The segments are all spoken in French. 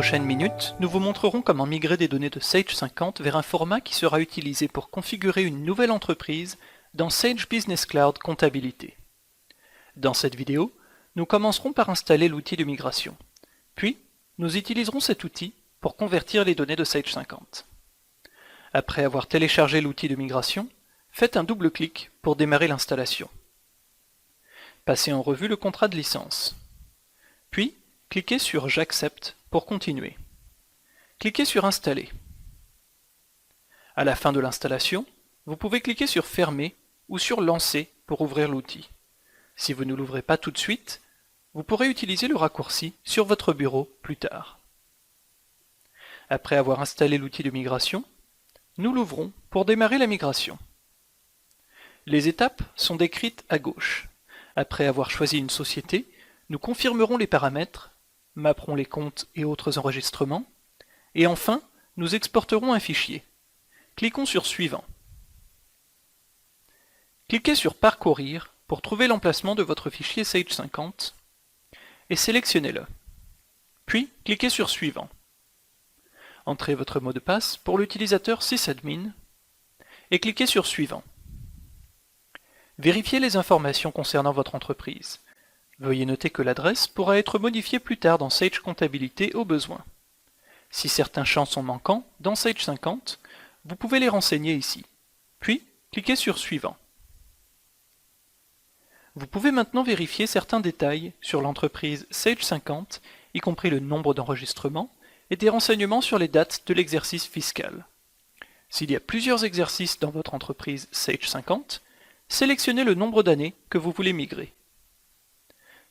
prochaines minutes, nous vous montrerons comment migrer des données de Sage 50 vers un format qui sera utilisé pour configurer une nouvelle entreprise dans Sage Business Cloud Comptabilité. Dans cette vidéo, nous commencerons par installer l'outil de migration. Puis, nous utiliserons cet outil pour convertir les données de Sage 50. Après avoir téléchargé l'outil de migration, faites un double clic pour démarrer l'installation. Passez en revue le contrat de licence. Puis, cliquez sur « J'accepte » pour continuer. Cliquez sur « Installer ». À la fin de l'installation, vous pouvez cliquer sur « Fermer » ou sur « Lancer » pour ouvrir l'outil. Si vous ne l'ouvrez pas tout de suite, vous pourrez utiliser le raccourci sur votre bureau plus tard. Après avoir installé l'outil de migration, nous l'ouvrons pour démarrer la migration. Les étapes sont décrites à gauche. Après avoir choisi une société, nous confirmerons les paramètres, mapperons les comptes et autres enregistrements, et enfin, nous exporterons un fichier. Cliquons sur Suivant. Cliquez sur Parcourir pour trouver l'emplacement de votre fichier Sage 50 et sélectionnez-le. Puis, cliquez sur Suivant. Entrez votre mot de passe pour l'utilisateur sysadmin et cliquez sur Suivant. Vérifiez les informations concernant votre entreprise. Veuillez noter que l'adresse pourra être modifiée plus tard dans Sage Comptabilité au besoin. Si certains champs sont manquants dans Sage 50, vous pouvez les renseigner ici. Puis, cliquez sur Suivant. Vous pouvez maintenant vérifier certains détails sur l'entreprise Sage 50, y compris le nombre d'enregistrements et des renseignements sur les dates de l'exercice fiscal. S'il y a plusieurs exercices dans votre entreprise Sage 50, sélectionnez le nombre d'années que vous voulez migrer.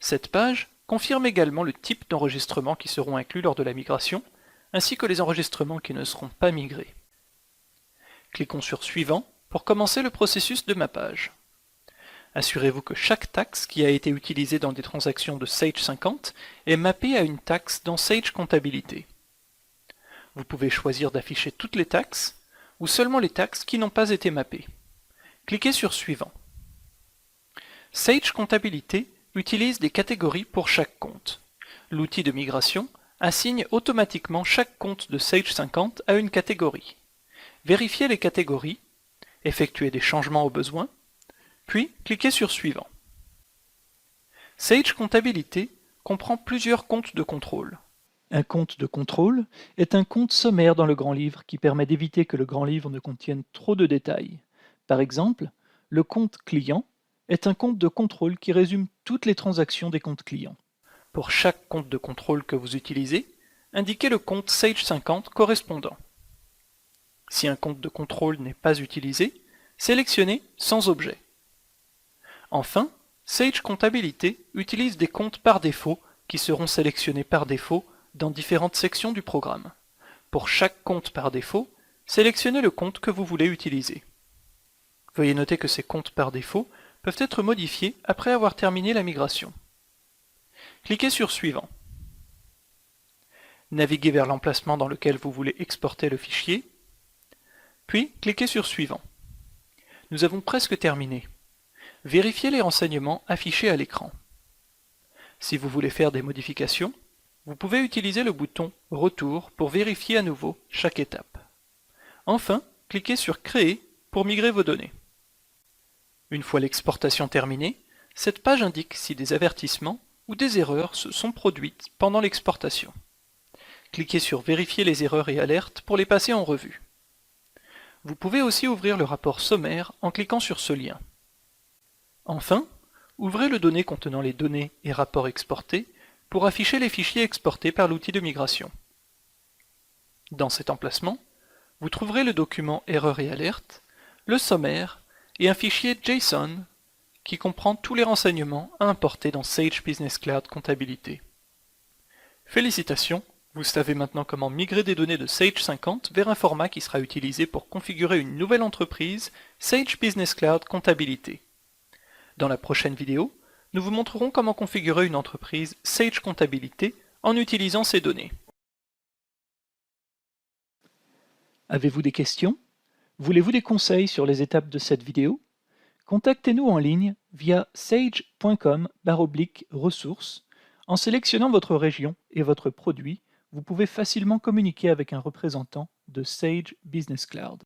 Cette page confirme également le type d'enregistrements qui seront inclus lors de la migration, ainsi que les enregistrements qui ne seront pas migrés. Cliquons sur Suivant pour commencer le processus de mappage. Assurez-vous que chaque taxe qui a été utilisée dans des transactions de Sage 50 est mappée à une taxe dans Sage Comptabilité. Vous pouvez choisir d'afficher toutes les taxes ou seulement les taxes qui n'ont pas été mappées. Cliquez sur Suivant. Sage Comptabilité utilise des catégories pour chaque compte. L'outil de migration assigne automatiquement chaque compte de Sage 50 à une catégorie. Vérifiez les catégories, effectuez des changements au besoin, puis cliquez sur Suivant. Sage Comptabilité comprend plusieurs comptes de contrôle. Un compte de contrôle est un compte sommaire dans le grand livre qui permet d'éviter que le grand livre ne contienne trop de détails. Par exemple, le compte client est un compte de contrôle qui résume toutes les transactions des comptes clients. Pour chaque compte de contrôle que vous utilisez, indiquez le compte Sage 50 correspondant. Si un compte de contrôle n'est pas utilisé, sélectionnez Sans objet. Enfin, Sage Comptabilité utilise des comptes par défaut qui seront sélectionnés par défaut dans différentes sections du programme. Pour chaque compte par défaut, sélectionnez le compte que vous voulez utiliser. Veuillez noter que ces comptes par défaut peuvent être modifiés après avoir terminé la migration. Cliquez sur Suivant. Naviguez vers l'emplacement dans lequel vous voulez exporter le fichier, puis cliquez sur Suivant. Nous avons presque terminé. Vérifiez les renseignements affichés à l'écran. Si vous voulez faire des modifications, vous pouvez utiliser le bouton « Retour » pour vérifier à nouveau chaque étape. Enfin, cliquez sur « Créer » pour migrer vos données. Une fois l'exportation terminée, cette page indique si des avertissements ou des erreurs se sont produites pendant l'exportation. Cliquez sur « Vérifier les erreurs et alertes » pour les passer en revue. Vous pouvez aussi ouvrir le rapport sommaire en cliquant sur ce lien. Enfin, ouvrez le dossier contenant les données et rapports exportés pour afficher les fichiers exportés par l'outil de migration. Dans cet emplacement, vous trouverez le document Erreurs et alertes, le sommaire et un fichier JSON qui comprend tous les renseignements à importer dans Sage Business Cloud Comptabilité. Félicitations, vous savez maintenant comment migrer des données de Sage 50 vers un format qui sera utilisé pour configurer une nouvelle entreprise Sage Business Cloud Comptabilité. Dans la prochaine vidéo, nous vous montrerons comment configurer une entreprise Sage Comptabilité en utilisant ces données. Avez-vous des questions? Voulez-vous des conseils sur les étapes de cette vidéo? Contactez-nous en ligne via sage.com/ressources en sélectionnant votre région et votre produit vous pouvez facilement communiquer avec un représentant de Sage Business Cloud.